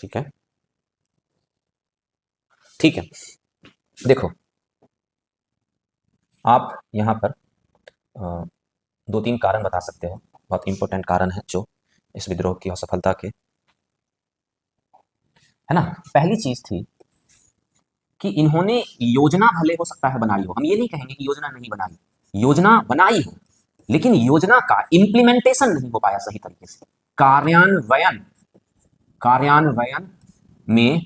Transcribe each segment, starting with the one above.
ठीक है, ठीक है। देखो, आप यहां पर दो तीन कारण बता सकते हो, बहुत इंपॉर्टेंट कारण है जो इस विद्रोह की असफलता के, है ना। पहली चीज थी कि इन्होंने योजना भले हो सकता है बनाई हो, हम ये नहीं कहेंगे कि योजना नहीं बनाई, योजना बनाई हो, लेकिन योजना का इंप्लीमेंटेशन नहीं हो पाया सही तरीके से। कार्यान्वयन कार्यान्वयन में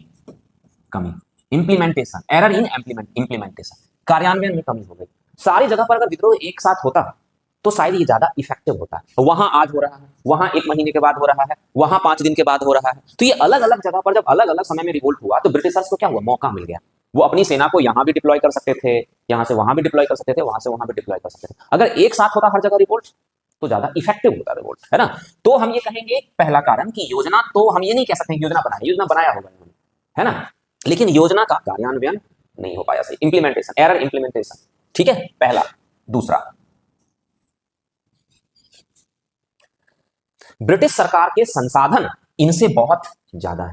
कमी, इंप्लीमेंटेशन, एरर इन इंप्लीमेंटेशन, कार्यान्वयन में कमी हो गई। सारी जगह पर अगर विद्रोह एक साथ होता तो शायद ये ज्यादा इफेक्टिव होता है। वहां आज हो रहा है, वहां 1 महीने के बाद हो रहा है, वहां 5 दिन के बाद हो रहा है, तो ये अलग अलग जगह पर जब अलग अलग समय में रिवोल्ट हुआ तो ब्रिटिशर्स को क्या हुआ, मौका मिल गया। वो अपनी सेना को यहां भी डिप्लॉय कर सकते थे, यहां से वहां भी डिप्लॉय कर सकते थे, वहां से वहां भी डिप्लॉय कर सकते थे। अगर एक साथ होता हर जगह रिवोल्ट तो ज्यादा इफेक्टिव होता रिवोल्ट, है ना। तो हम ये कहेंगे पहला कारण कि योजना, तो हम ये नहीं कह सकते योजना बनाई, योजना बनाया होगा इन्होंने, है ना, लेकिन योजना का कार्यान्वयन नहीं हो पाया सही, इंप्लीमेंटेशन, एरर इंप्लीमेंटेशन, ठीक है, पहला। दूसरा, ब्रिटिश सरकार के संसाधन इनसे बहुत ज्यादा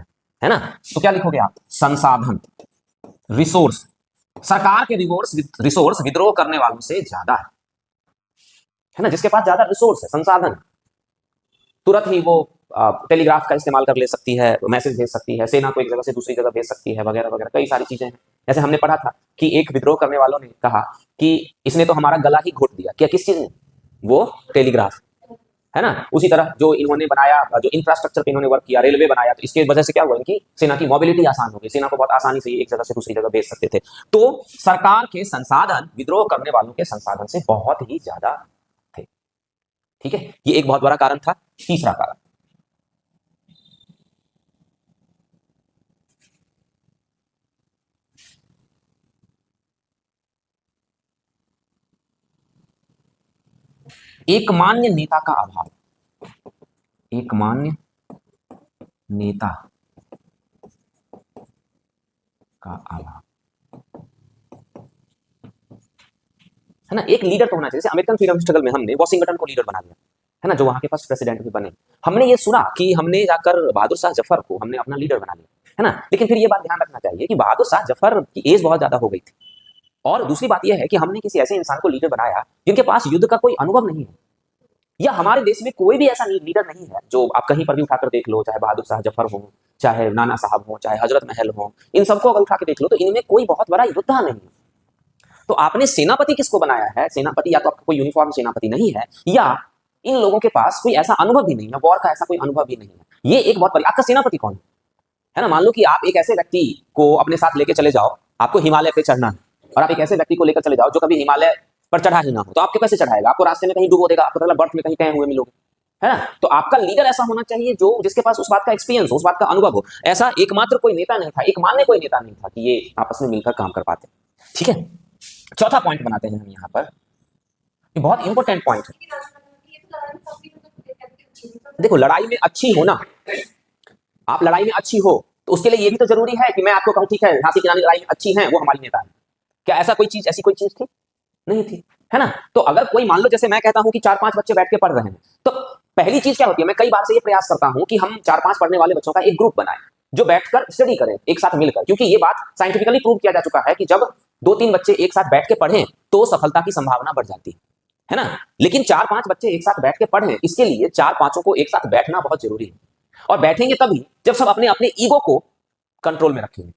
है ना। तो क्या लिखोगे आप, संसाधन, रिसोर्स, सरकार के रिसोर्स विद्रोह करने वालों से ज्यादा है ना। जिसके पास ज्यादा रिसोर्स है, संसाधन, तुरंत ही वो टेलीग्राफ का इस्तेमाल कर ले सकती है, मैसेज भेज सकती है, सेना को एक जगह से दूसरी जगह भेज सकती है, वगैरह वगैरह, कई सारी चीजें हैं। जैसे हमने पढ़ा था कि एक विद्रोह करने वालों ने कहा कि इसने तो हमारा गला ही घोट दिया, क्या, किस चीज ने, वो टेलीग्राफ, है ना। उसी तरह जो इन्होंने बनाया, जो इंफ्रास्ट्रक्चर पे इन्होंने वर्क किया, रेलवे बनाया, तो इसके वजह से क्या हुआ, इनकी सेना की मोबिलिटी आसान हो गई, सेना को बहुत आसानी से एक जगह से दूसरी जगह भेज सकते थे। तो सरकार के संसाधन विद्रोह करने वालों के संसाधन से बहुत ही ज्यादा थे, ठीक है, ये एक बहुत बड़ा कारण था। तीसरा कारण, एक मान्य नेता का अभाव, एक मान्य नेता का अभाव, है ना। एक लीडर तो होना चाहिए, जैसे अमेरिकन फ्रीडम स्ट्रगल में हमने वॉशिंगटन को लीडर बना दिया, है ना, जो वहां के फर्स्ट प्रेसिडेंट भी बने। हमने ये सुना कि हमने जाकर बहादुर शाह जफर को हमने अपना लीडर बना लिया, है ना, लेकिन फिर ये बात ध्यान रखना चाहिए कि बहादुर शाह जफर की एज बहुत ज्यादा हो गई थी। और दूसरी बात यह है कि हमने किसी ऐसे इंसान को लीडर बनाया जिनके पास युद्ध का कोई अनुभव नहीं है, या हमारे देश में कोई भी ऐसा लीडर नहीं है, जो आप कहीं पर भी उठाकर देख लो, चाहे बहादुर शाह जफर हो, चाहे नाना साहब हो, चाहे हजरत महल हो, इन सबको अगर उठा के देख लो तो इनमें कोई बहुत बड़ा योद्धा नहीं है। तो आपने सेनापति किसको बनाया है, सेनापति या तो आपका कोई यूनिफॉर्म सेनापति नहीं है, या इन लोगों के पास कोई ऐसा अनुभव भी नहीं है, वॉर का ऐसा कोई अनुभव भी नहीं है। ये एक बहुत बड़ी, आपका सेनापति कौन है ना। मान लो कि आप एक ऐसे व्यक्ति को अपने साथ लेके चले जाओ, आपको हिमालय पे चढ़ना है, और आप एक ऐसे व्यक्ति को लेकर चले जाओ जो कभी हिमालय पर चढ़ा ही ना हो, तो आपके कैसे चढ़ाएगा, आपको रास्ते में कहीं डुबो देगा, आपको मतलब बर्फ में कहीं हुए मिलोगे, है ना। तो आपका लीडर ऐसा होना चाहिए जो, जिसके पास उस बात का एक्सपीरियंस हो, उस बात का अनुभव हो। ऐसा एकमात्र कोई नेता नहीं था, एक मान्य कोई नेता नहीं था कि ये आपस में मिलकर काम कर पाते, ठीक है। चौथा पॉइंट बनाते हैं हम यहाँ पर, ये बहुत इंपॉर्टेंट पॉइंट है। देखो, लड़ाई में अच्छी हो ना, आप लड़ाई में अच्छी हो तो उसके लिए ये भी तो जरूरी है कि मैं आपको कहूं ठीक है, झांसी की रानी लड़ाई में अच्छी है, वो हमारी नेता है। क्या ऐसा कोई चीज, ऐसी कोई चीज थी, नहीं थी, है ना। तो अगर कोई, मान लो जैसे मैं कहता हूं कि 4-5 बच्चे बैठ के पढ़ रहे हैं, तो पहली चीज क्या होती है, मैं कई बार से ये प्रयास करता हूं कि हम 4-5 पढ़ने वाले बच्चों का एक ग्रुप बनाएं जो बैठकर स्टडी करें एक साथ मिलकर, क्योंकि ये बात साइंटिफिकली प्रूव किया जा चुका है कि जब 2-3 बच्चे एक साथ बैठ के पढ़ें तो सफलता की संभावना बढ़ जाती है ना। लेकिन 4-5 बच्चे एक साथ बैठ के पढ़ें, इसके लिए 4-5 को एक साथ बैठना बहुत जरूरी है, और बैठेंगे तभी जब सब अपने अपने ईगो को कंट्रोल में रखेंगे,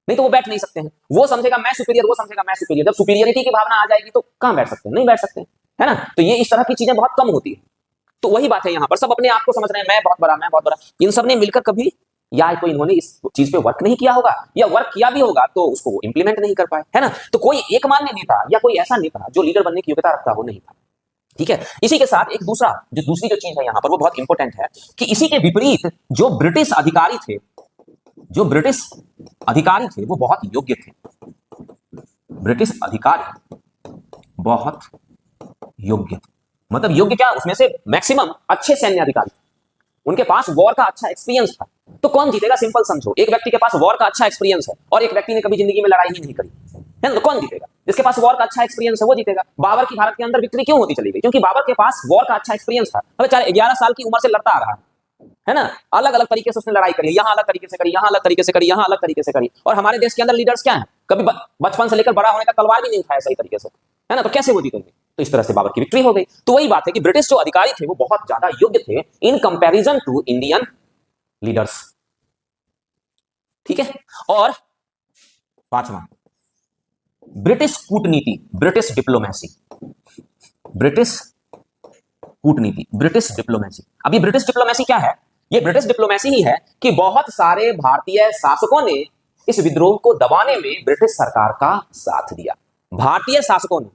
नहीं तो वो बैठ नहीं सकते हैं। वो समझेगा मैं सुपीरियर, वो समझेगा मैं सुपीरियर, जब सुपीरियरिटी की भावना आ जाएगी तो कहां बैठ सकते हैं, नहीं बैठ सकते, है ना। तो ये इस तरह की चीजें बहुत कम होती है। तो वही बात है, यहां पर सब अपने आप को समझ रहे हैं, मैं बहुत बड़ा, मैं बहुत बड़ा। इन सब ने मिलकर कभी, या कोई इन्होंने इस चीज पे वर्क नहीं किया होगा, या वर्क किया भी होगा तो उसको वो इंप्लीमेंट नहीं कर पाए, है ना। तो कोई एक मान्य नेता या कोई ऐसा नेता जो लीडर बनने की योग्यता रखता हो नहीं था, ठीक है। इसी के साथ एक दूसरी जो चीज है यहां पर वो बहुत इंपॉर्टेंट है कि इसी के विपरीत जो ब्रिटिश अधिकारी थे, वो बहुत योग्य थे। ब्रिटिश अधिकारी बहुत योग्य थे, मतलब योग्य क्या, उसमें से मैक्सिमम अच्छे सैन्य अधिकारी, उनके पास वॉर का अच्छा एक्सपीरियंस था। तो कौन जीतेगा, सिंपल समझो, एक व्यक्ति के पास वॉर का अच्छा एक्सपीरियंस है और एक व्यक्ति ने कभी जिंदगी में लड़ाई ही नहीं करी, है ना, तो कौन जीतेगा, जिसके पास वॉर का अच्छा एक्सपीरियंस है वो जीतेगा। बाबर की भारत के अंदर विक्ट्री क्यों होती चली गई, क्योंकि बाबर के पास वॉर का अच्छा एक्सपीरियंस था। अबे 11 साल की उम्र से लड़ता आ रहा है, है ना, अलग अलग तरीके से उसने लड़ाई करी, यहां अलग तरीके से करी, यहां अलग तरीके से करी, यहां अलग तरीके से करी। और हमारे देश के अंदर लीडर्स क्या है, कभी बचपन से लेकर बड़ा होने तक तलवार भी नहीं उठाया सही तरीके से, है ना, तो कैसे वो जीतेंगे। तो इस तरह से बाबर की विक्ट्री हो गई। तो वही बात है कि ब्रिटिश जो अधिकारी थे वो बहुत ज्यादा योग्य थे in comparison to Indian leaders. ठीक है। और पांचवा, ब्रिटिश कूटनीति, ब्रिटिश डिप्लोमेसी, ब्रिटिश कूटनीति, ब्रिटिश डिप्लोमेसी। अब ये ब्रिटिश डिप्लोमेसी क्या है, ये ब्रिटिश डिप्लोमेसी ही है कि बहुत सारे भारतीय शासकों ने इस विद्रोह को दबाने में ब्रिटिश सरकार का साथ दिया। भारतीय शासकों ने,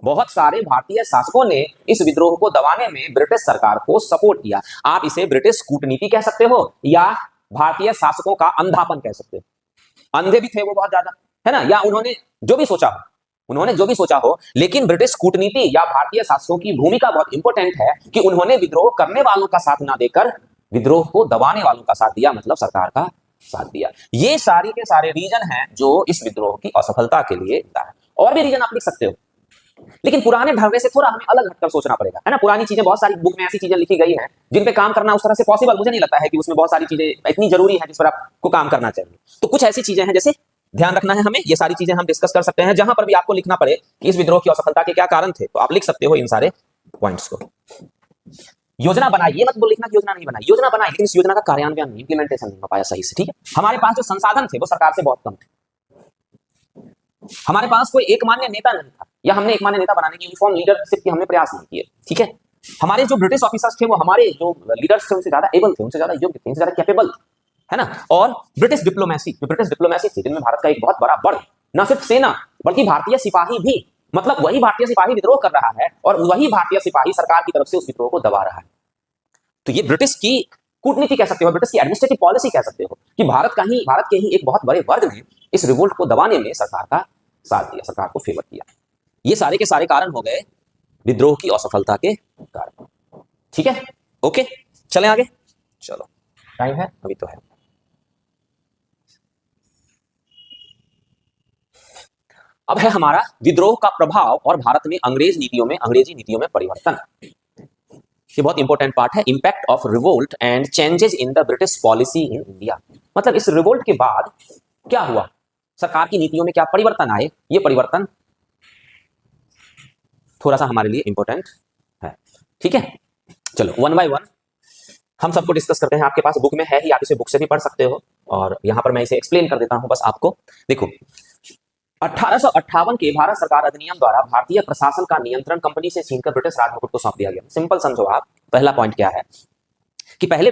बहुत सारे भारतीय शासकों ने इस विद्रोह को दबाने में ब्रिटिश सरकार को सपोर्ट किया। आप इसे ब्रिटिश कूटनीति कह सकते हो या भारतीय शासकों का अंधापन कह सकते हो। अंधे भी थे वो बहुत ज्यादा, है ना, या उन्होंने जो भी सोचा हो, उन्होंने जो भी सोचा हो, लेकिन ब्रिटिश कूटनीति या भारतीय शासकों की भूमिका बहुत इंपॉर्टेंट है कि उन्होंने विद्रोह करने वालों का साथ ना देकर विद्रोह को दबाने वालों का साथ दिया, मतलब सरकार का साथ दिया। ये सारी के सारे रीजन हैं जो इस विद्रोह की असफलता के लिए है। और भी रीजन आप लिख सकते हो, लेकिन पुराने ढंगे से थोड़ा हमें अलग हटकर सोचना पड़ेगा, है ना। पुरानी चीजें, बहुत सारी बुक में ऐसी चीजें लिखी गई हैं जिन पे काम करना उस तरह से पॉसिबल मुझे नहीं लगता है कि उसमें बहुत सारी चीजें इतनी जरूरी है जिस पर आपको काम करना चाहिए। तो कुछ ऐसी चीजें हैं जैसे ध्यान रखना है हमें, ये सारी चीजें हम डिस्कस कर सकते हैं। जहां पर भी आपको लिखना पड़े कि इस विद्रोह की असफलता के क्या कारण थे, तो आप लिख सकते हो इन सारे पॉइंट्स को। योजना बनाई, ये मत बोल लिखना कि योजना नहीं बनाई, योजना बनाई, लेकिन इस योजना का कार्यान्वयन, इंप्लीमेंटेशन नहीं हो पाया सही से। ठीक है। हमारे पास जो संसाधन थे वो सरकार से बहुत कम थे। हमारे पास कोई एक मान्य नेता नहीं था, या हमने एक मान्य नेता बनाने की यूनिफॉर्म लीडरशिप की हमने प्रयास नहीं किए। ठीक है। हमारे जो ब्रिटिश ऑफिसर्स थे वो हमारे जो लीडर्स थे उनसे ज्यादा एबल थे, उनसे ज्यादा योग्य थे, उनसे ज्यादा कैपेबल थे, है ना। और ब्रिटिश डिप्लोमेसी, जो ब्रिटिश डिप्लोमेसी थी जिनमें भारत का एक बहुत बड़ा बड़, न सिर्फ सेना बल्कि भारतीय सिपाही भी, मतलब वही भारतीय सिपाही विद्रोह कर रहा है और वही भारतीय सिपाही सरकार की तरफ से उस विद्रोह को दबा रहा है। तो ये ब्रिटिश की कूटनीति कह सकते हो, ब्रिटिश की एडमिनिस्ट्रेटिव पॉलिसी कह सकते हो कि भारत के ही एक बहुत बड़े वर्ग ने इस रिवोल्ट को दबाने में सरकार का साथ दिया, सरकार को फेवर किया। ये सारे के सारे कारण हो गए विद्रोह की असफलता के कारण। ठीक है। ओके, चलें आगे। चलो, टाइम है अभी तो है। अब है हमारा विद्रोह का प्रभाव और भारत में अंग्रेजी नीतियों में परिवर्तन। ये बहुत इंपॉर्टेंट पार्ट है, impact of revolt and changes in the British policy in India. मतलब इस रिवोल्ट के बाद क्या हुआ, सरकार की नीतियों में क्या परिवर्तन आए, ये परिवर्तन थोड़ा सा हमारे लिए इंपॉर्टेंट है। ठीक है। चलो वन बाय वन हम सबको डिस्कस करते हैं। आपके पास बुक में है ही, आप इसे बुक से भी पढ़ सकते हो, और यहां पर मैं इसे एक्सप्लेन कर देता हूं बस आपको। देखो, 1858 के भारत सरकार अधिनियम द्वारा भारतीय प्रशासन का नियंत्रण कंपनी से छीनकर ब्रिटिश राज मुकुट को सौंप दिया गया। सिंपल समझो आप, पहला पॉइंट क्या है कि पहले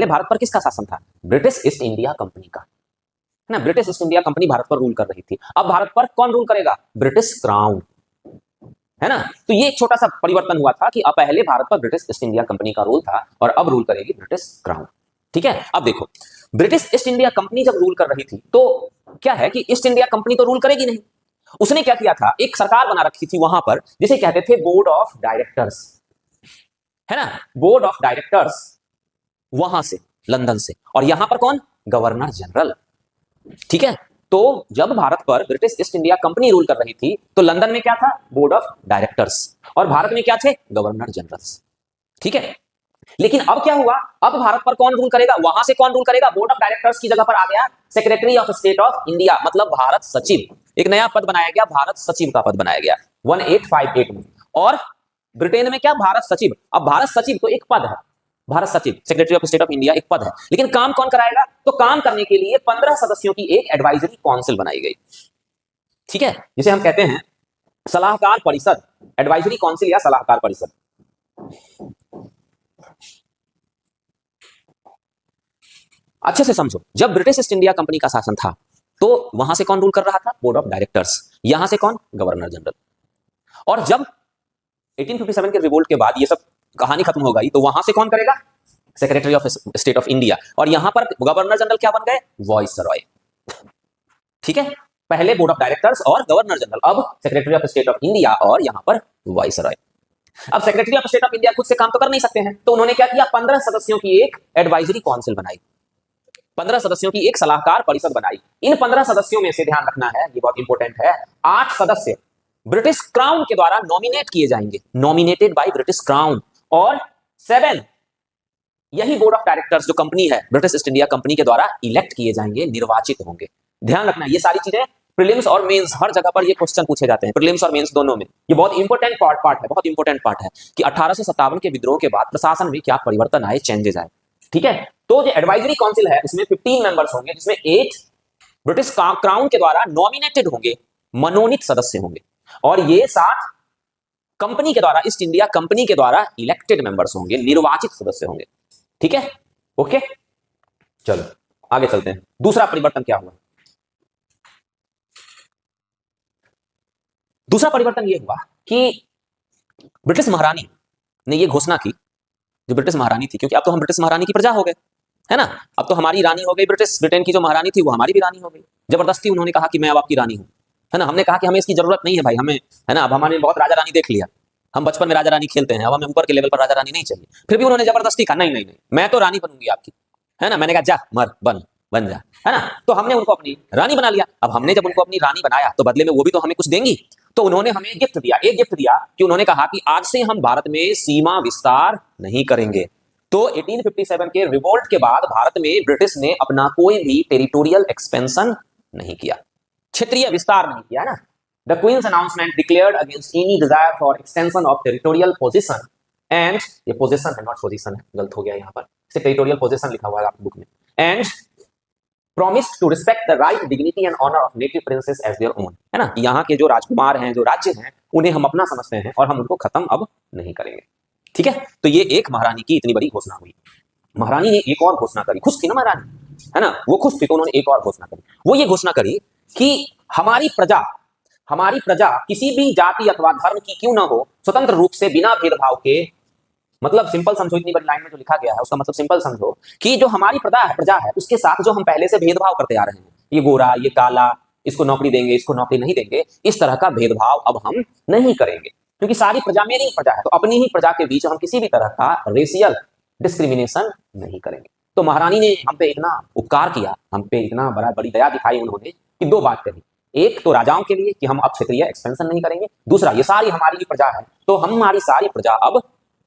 भारत पर किसका शासन था, ब्रिटिश ईस्ट इंडिया कंपनी का, है ना। British east India company Bharat पर रूल कर रही थी। अब भारत पर कौन रूल करेगा, ब्रिटिश क्राउन, है ना। तो ये एक छोटा सा परिवर्तन हुआ था कि अब पहले भारत पर ब्रिटिश ईस्ट इंडिया कंपनी का रूल था और अब रूल करेगी ब्रिटिश क्राउन। ठीक है। अब देखो, ब्रिटिश ईस्ट इंडिया कंपनी जब रूल कर रही थी तो क्या है कि ईस्ट इंडिया कंपनी तो रूल करेगी नहीं, उसने क्या किया था, एक सरकार बना रखी थी वहां पर जिसे कहते थे बोर्ड ऑफ डायरेक्टर्स, है ना। बोर्ड ऑफ डायरेक्टर्स वहां से, लंदन से, और यहां पर कौन, गवर्नर जनरल। ठीक है। तो जब भारत पर British east India company rule कर रही थी तो लंदन में क्या था, बोर्ड ऑफ डायरेक्टर्स, और भारत में क्या थे, गवर्नर जनरल्स। ठीक है। लेकिन अब क्या हुआ, अब भारत पर कौन रूल करेगा, वहां से कौन रूल करेगा, बोर्ड ऑफ डायरेक्टर्स की जगह पर आ गया secretary of state of India, मतलब भारत सचिव। एक नया पद बनाया गया, भारत सचिव का पद बनाया गया 1858 में। और ब्रिटेन में क्या, भारत सचिव। अब भारत सचिव तो एक पद है, भारत सचिव, secretary of state of India एक पद है, लेकिन काम कौन कराएगा, तो काम करने के लिए 15 सदस्यों की एक एडवाइजरी काउंसिल बनाई गई। ठीक है। जिसे हम कहते हैं सलाहकार परिषद, एडवाइजरी काउंसिल या सलाहकार परिषद। अच्छे से समझो, जब ब्रिटिश ईस्ट इंडिया कंपनी का शासन था तो वहां से कौन रूल कर रहा था, बोर्ड ऑफ डायरेक्टर्स, यहां से कौन, गवर्नर जनरल। और जब 1857 के रिवोल्ट के बाद ये सब कहानी खत्म हो गई तो वहां से कौन करेगा, secretary of state of India, और यहां पर गवर्नर जनरल क्या बन गए, वाइसरॉय। ठीक है। पहले बोर्ड ऑफ डायरेक्टर्स और गवर्नर जनरल, अब secretary of state of India और यहां पर वाइसरॉय। अब secretary of state of India खुद से काम तो कर नहीं सकते हैं, तो उन्होंने क्या किया, 15 सदस्यों की एक एडवाइजरी काउंसिल बनाई, 15 सदस्यों की एक सलाहकार परिषद बनाई। इन 15 सदस्यों में से ध्यान रखना है, ये बहुत इंपॉर्टेंट है, 8 सदस्य ब्रिटिश क्राउन के द्वारा नॉमिनेट किए जाएंगे, नॉमिनेटेड बाय ब्रिटिश क्राउन, और 7 यही बोर्ड ऑफ डायरेक्टर्स जो कंपनी है ब्रिटिश ईस्ट इंडिया कंपनी के द्वारा इलेक्ट किए जाएंगे, निर्वाचित होंगे। ध्यान रखना ये सारी चीजें प्रीलिम्स और मेंस हर जगह पर ये क्वेश्चन पूछे जाते हैं, प्रीलिम्स और मेंस दोनों में। ये बहुत इंपॉर्टेंट पार्ट है, बहुत इंपॉर्टेंट पार्ट है कि 1857 के विद्रोह के बाद प्रशासन में क्या परिवर्तन आए, चेंजेस आए। ठीक है, तो जो एडवाइजरी काउंसिल है उसमें 15 मेंबर्स होंगे, जिसमें 8 ब्रिटिश क्राउन के द्वारा नॉमिनेटेड होंगे, मनोनीत सदस्य होंगे, और ये 7 कंपनी के द्वारा, ईस्ट इंडिया कंपनी के द्वारा इलेक्टेड मेंबर्स होंगे, निर्वाचित सदस्य होंगे। ठीक है, ओके, चलो आगे चलते हैं। दूसरा परिवर्तन क्या हुआ? दूसरा परिवर्तन यह हुआ कि ब्रिटिश महारानी ने यह घोषणा की, जो ब्रिटिश महारानी थी, क्योंकि अब तो हम ब्रिटिश महारानी की प्रजा हो गए, है ना, अब तो हमारी रानी हो गई, ब्रिटेन की जो महारानी थी वो हमारी भी रानी हो गई। जबरदस्ती उन्होंने कहा कि मैं अब आपकी रानी हूं, है ना। हमने कहा कि हमें इसकी जरूरत नहीं है भाई, हमें, है ना, अब हमारे बहुत राजा रानी देख लिया, हम बचपन में राजा रानी खेलते हैं, अब हमें ऊपर के लेवल पर राजा रानी नहीं चाहिए। फिर भी उन्होंने जबरदस्ती कहा नहीं नहीं नहीं, मैं तो रानी बनूंगी आपकी, है ना। मैंने कहा जा मर, बन जा, है ना। तो हमने उनको अपनी रानी बना लिया। अब हमने जब उनको अपनी रानी बनाया तो बदले में वो भी तो हमें कुछ देंगी। तो उन्होंने हमें गिफ्ट दिया, एक गिफ्ट दिया कि उन्होंने कहा कि आज से हम भारत में सीमा विस्तार नहीं करेंगे। तो 1857 के रिवोल्ट के बाद भारत में ब्रिटिश ने अपना कोई भी टेरिटोरियल एक्सपेंशन नहीं किया, क्षेत्रीय विस्तार नहीं किया ना। The queen's announcement declared against any desire for extension of territorial position and, ये पोजीशन है, नॉट पोजीशन है, गलत हो गया यहाँ पर, इसे टेरिटोरियल पोजीशन लिखा हुआ है आपकी बुक में। And promised to respect the right, dignity and honor of native princes as their own, है ना। यहाँ के जो राजकुमार हैं, जो राज्य हैं, उन्हें हम अपना समझते हैं और हम उनको खत्म अब नहीं करेंगे। ठीक है, तो ये एक महारानी की इतनी बड़ी घोषणा हुई। महारानी ने एक और घोषणा करी, खुश थी ना महारानी, है ना, वो खुश थी, तो उन्होंने एक और घोषणा करी। वो ये घोषणा करी कि हमारी प्रजा किसी भी जाति अथवा धर्म की क्यों ना हो, स्वतंत्र रूप से बिना भेदभाव के, मतलब सिंपल समझो, इतनी बड़ी लाइन में जो लिखा गया है उसका मतलब सिंपल समझो कि जो हमारी प्रजा है उसके साथ जो हम पहले से भेदभाव करते आ रहे हैं, ये गोरा, ये काला, इसको नौकरी देंगे, इसको नौकरी नहीं देंगे, इस तरह का भेदभाव अब हम नहीं करेंगे, क्योंकि सारी प्रजा मेरी ही प्रजा है, तो अपनी ही प्रजा के बीच हम किसी भी तरह का रेशियल डिस्क्रिमिनेशन नहीं करेंगे। तो महारानी ने हम पे इतना उपकार किया, हम पे इतना बड़ी दया दिखाई उन्होंने कि 2 बात कही। एक तो राजाओं के लिए कि हम अब क्षेत्रीय एक्सपेंशन नहीं करेंगे, दूसरा ये सारी हमारी ही प्रजा है तो हमारी सारी प्रजा अब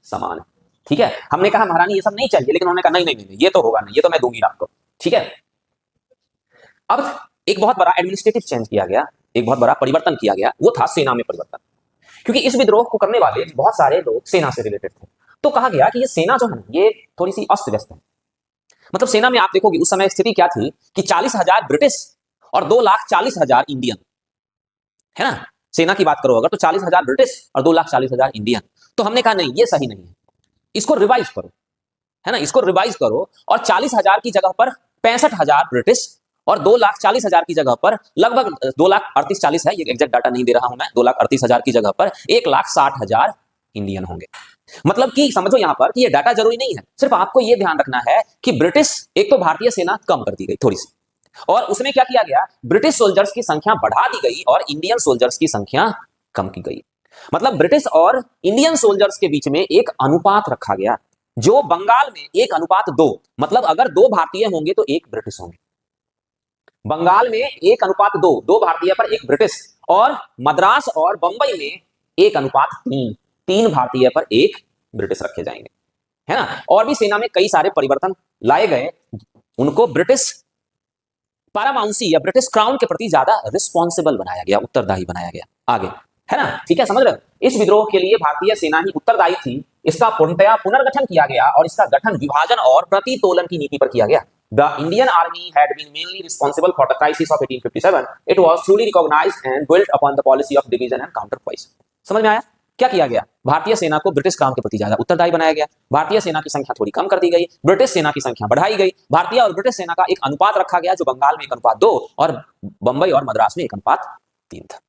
समान है। ठीक है, हमने कहा महारानी ये सब नहीं चाहिए, लेकिन उन्होंने कहा नहीं नहीं नहीं, ये तो होगा नहीं, ये तो मैं दूंगी आपको। ठीक है, अब एक बहुत बड़ा एडमिनिस्ट्रेटिव चेंज किया गया, एक बहुत बड़ा परिवर्तन किया गया, वो था सेना में परिवर्तन। क्योंकि इस विद्रोह को करने वाले बहुत सारे लोग सेना से रिलेटेड थे, तो कहा गया कि ये सेना जो है ये थोड़ी सी अस्त व्यस्त है। मतलब सेना में आप देखोगे उस समय स्थिति क्या थी कि 40,000 ब्रिटिश और 2,40,000 इंडियन, है ना। सेना की बात करो अगर तो 40,000 ब्रिटिश और 2,40,000 इंडियन। तो हमने कहा नहीं, ये सही नहीं है, इसको रिवाइज करो, है ना, इसको रिवाइज करो और 40,000 की जगह पर 65,000 ब्रिटिश और 2,40,000 की जगह पर लगभग 2,38,40 है, ये एग्जैक्ट डाटा नहीं दे रहा हूं मैं, 2,38,000 की जगह पर 1,60,000 इंडियन होंगे। मतलब कि समझो यहां पर कि ये डाटा जरूरी नहीं है, सिर्फ आपको ये ध्यान रखना है कि ब्रिटिश, एक तो भारतीय सेना कम कर दी गई थोड़ी सी, और उसमें क्या किया गया, ब्रिटिश सोल्जर्स की संख्या बढ़ा दी गई और इंडियन सोल्जर्स की संख्या कम की गई। मतलब ब्रिटिश और इंडियन सोल्जर्स के बीच में एक अनुपात रखा गया, जो बंगाल में 1:2, मतलब अगर 2 भारतीय होंगे तो 1 ब्रिटिश होंगे। बंगाल में 1:2, 2 भारतीय पर 1 ब्रिटिश, और मद्रास और बंबई में 1:3, 3 भारतीय पर 1 ब्रिटिश रखे जाएंगे, है ना। और भी सेना में कई सारे परिवर्तन लाए गए, उनको ब्रिटिश पारामाउंसी या ब्रिटिश क्राउन के प्रति ज्यादा रिस्पॉन्सिबल बनाया गया, उत्तरदायी बनाया गया आगे, है ना। ठीक है, समझ रहे हो, इस विद्रोह के लिए भारतीय सेना ही उत्तरदायी थी। इसका पूर्णतया पुनर्गठन किया गया और इसका गठन विभाजन और प्रतितोलन की नीति पर किया गया। The Indian Army had been mainly responsible for the crisis of 1857. It was truly recognized and built upon the policy of division and counterpoise. समझ में आया क्या किया गया? भारतीय सेना को ब्रिटिश क्राउन के प्रति ज्यादा उत्तरदायी बनाया गया, भारतीय सेना की संख्या थोड़ी कम कर दी गई, ब्रिटिश सेना की संख्या बढ़ाई गई, भारतीय और ब्रिटिश सेना का एक अनुपात रखा गया जो बंगाल में 1:2 और बंबई और मद्रास में 1:3 था।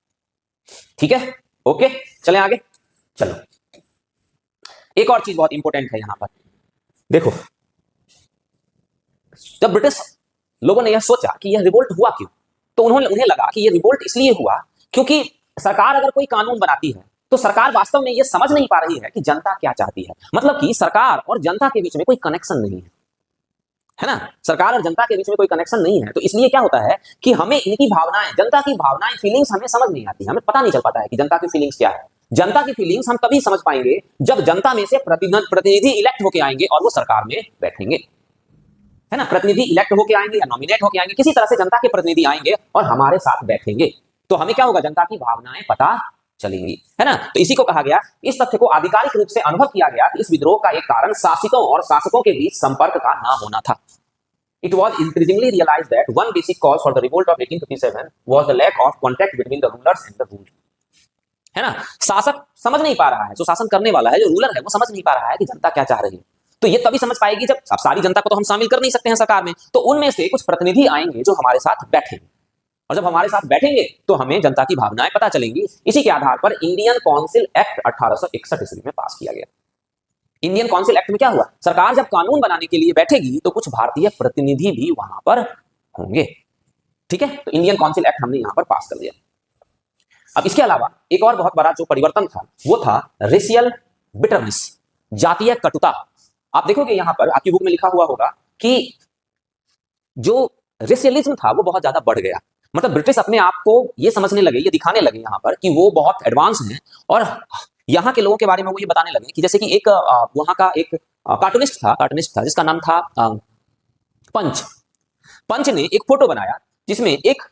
ठीक है, ओके, चलें आगे। चलो, एक और चीज बहुत इंपॉर्टेंट है यहां पर, देखो, जब ब्रिटिश लोगों ने यह सोचा कि यह रिवोल्ट हुआ क्यों, तो उन्हें लगा कि यह रिवोल्ट इसलिए हुआ क्योंकि सरकार अगर कोई कानून बनाती है तो सरकार वास्तव में यह समझ नहीं पा रही है कि जनता क्या चाहती है। मतलब कि सरकार और जनता के बीच में कोई कनेक्शन नहीं है ना, सरकार और जनता के बीच में कोई कनेक्शन नहीं है। तो इसलिए क्या होता है कि हमें इनकी भावनाएं, जनता की भावनाएं, फीलिंग्स हमें समझ नहीं आती, हमें पता नहीं चल पाता है कि जनता की फीलिंग्स क्या है। जनता की फीलिंग्स हम तभी समझ पाएंगे जब जनता में से प्रतिनिधि इलेक्ट होके आएंगे और वो सरकार में बैठेंगे, है ना। प्रतिनिधि इलेक्ट होके आएंगे या नॉमिनेट होके आएंगे, किसी तरह से जनता के प्रतिनिधि आएंगे और हमारे साथ बैठेंगे, तो हमें क्या होगा, जनता की भावनाएं पता चलेंगी, है ना। तो इसी को कहा गया, इस तथ्य को आधिकारिक रूप से अनुभव किया गया कि इस विद्रोह का एक कारण शासकों और शासकों के बीच संपर्क का ना होना था। It was increasingly realized that one basic cause for the revolt of 1857 was the lack of contact between the rulers and the ruled, है ना। शासक समझ नहीं पा रहा है, जो शासन करने वाला है, जो रूलर है, वो समझ नहीं पा रहा है कि जनता क्या चाह रही है। तो ये तभी समझ पाएगी जब, अब सारी जनता को तो हम शामिल कर नहीं सकते हैं सरकार में, तो उनमें से कुछ प्रतिनिधि आएंगे जो हमारे साथ बैठेंगे, और जब हमारे साथ बैठेंगे तो हमें जनता की भावनाएं पता चलेंगी। इसी के आधार पर इंडियन काउंसिल एक्ट 1861 ईस्वी में पास किया गया। इंडियन काउंसिल एक्ट में क्या हुआ, सरकार जब कानून बनाने के लिए बैठेगी तो कुछ भारतीय प्रतिनिधि भी वहां पर होंगे, ठीक है। तो इंडियन काउंसिल एक्ट हमने यहां पर पास कर दिया। अब इसके अलावा एक और बहुत बड़ा जो परिवर्तन था वो था रेशियल बिटरनेस, जातीय कटुता। आप देखोगे यहां पर आपकी बुक में लिखा हुआ होगा कि जो रेशियलिज्म था वो बहुत ज्यादा बढ़ गया। मतलब ब्रिटिश अपने आप को ये समझने लगे, ये दिखाने लगे यहां पर कि वो बहुत एडवांस हैं, और यहाँ के लोगों के बारे में वो ये बताने लगे कि जैसे कि एक वहां का एक कार्टूनिस्ट था जिसका नाम था पंच। पंच ने एक फोटो बनाया जिसमें एक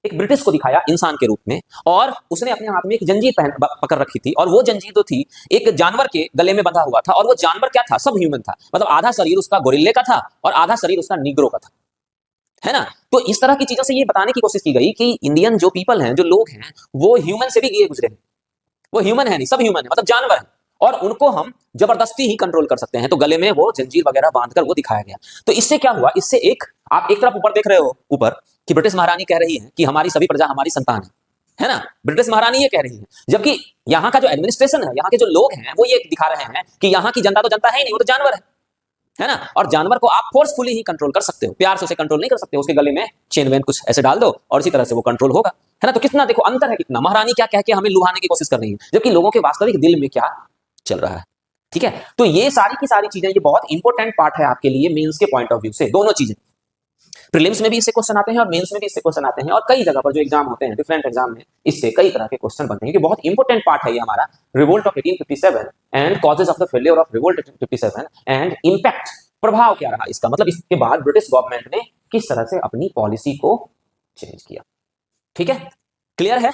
ब्रिटिश को दिखाया इंसान के रूप में, और उसने अपने हाथ में एक जंजीर पकड़ रखी थी, और वो जंजीर जो थी एक जानवर के गले में बंधा हुआ था, और वो जानवर क्या था, सब ह्यूमन था। मतलब आधा शरीर उसका गोरिल्ले का था और आधा शरीर उसका निग्रो का था, है ना। तो इस तरह की चीजों से ये बताने की कोशिश की गई कि इंडियन जो पीपल हैं, जो लोग हैं, वो ह्यूमन से भी गए गुजरे हैं। वो ह्यूमन है नहीं, सब ह्यूमन है, मतलब जानवर है, और उनको हम जबरदस्ती ही कंट्रोल कर सकते हैं। तो गले में वो जंजीर वगैरह बांधकर वो दिखाया गया। तो इससे क्या हुआ, इससे एक, आप एक तरफ ऊपर देख रहे हो, ऊपर कि ब्रिटिश महारानी कह रही है कि हमारी सभी प्रजा हमारी संतान है ना। ब्रिटिश महारानी ये कह रही है, जबकि यहाँ का जो एडमिनिस्ट्रेशन है, यहाँ के जो लोग हैं, वो ये दिखा रहे हैं कि यहाँ की जनता तो जनता है ही नहीं, वो तो जानवर है ना। और जानवर को आप फोर्सफुली ही कंट्रोल कर सकते हो, प्यार से उसे कंट्रोल नहीं कर सकते। उसके गले में चेन वेन कुछ ऐसे डाल दो और इसी तरह से वो कंट्रोल होगा, है ना। तो कितना देखो अंतर है, कितना महारानी क्या कह के हमें लुभाने की कोशिश कर रही है, जबकि लोगों के वास्तविक दिल में क्या चल रहा है, ठीक है। तो ये सारी की सारी चीजें, ये बहुत इंपॉर्टेंट पार्ट है आपके लिए मेंस के पॉइंट ऑफ व्यू से। दोनों चीजें, प्रीलिम्स में भी इससे क्वेश्चन आते हैं और मेंस में भी इससे क्वेश्चन आते हैं, और कई जगह पर जो एग्जाम होते हैं, डिफरेंट एग्जाम में इससे कई तरह के क्वेश्चन बनते हैं, कि बहुत इंपॉर्टेंट पार्ट है ये हमारा revolt of 1857 and causes of the failure of revolt 1857 and impact, प्रभाव क्या रहा इसका, मतलब इसके बाद ब्रिटिश गवर्नमेंट ने किस तरह से अपनी पॉलिसी को चेंज किया, ठीक है। क्लियर है।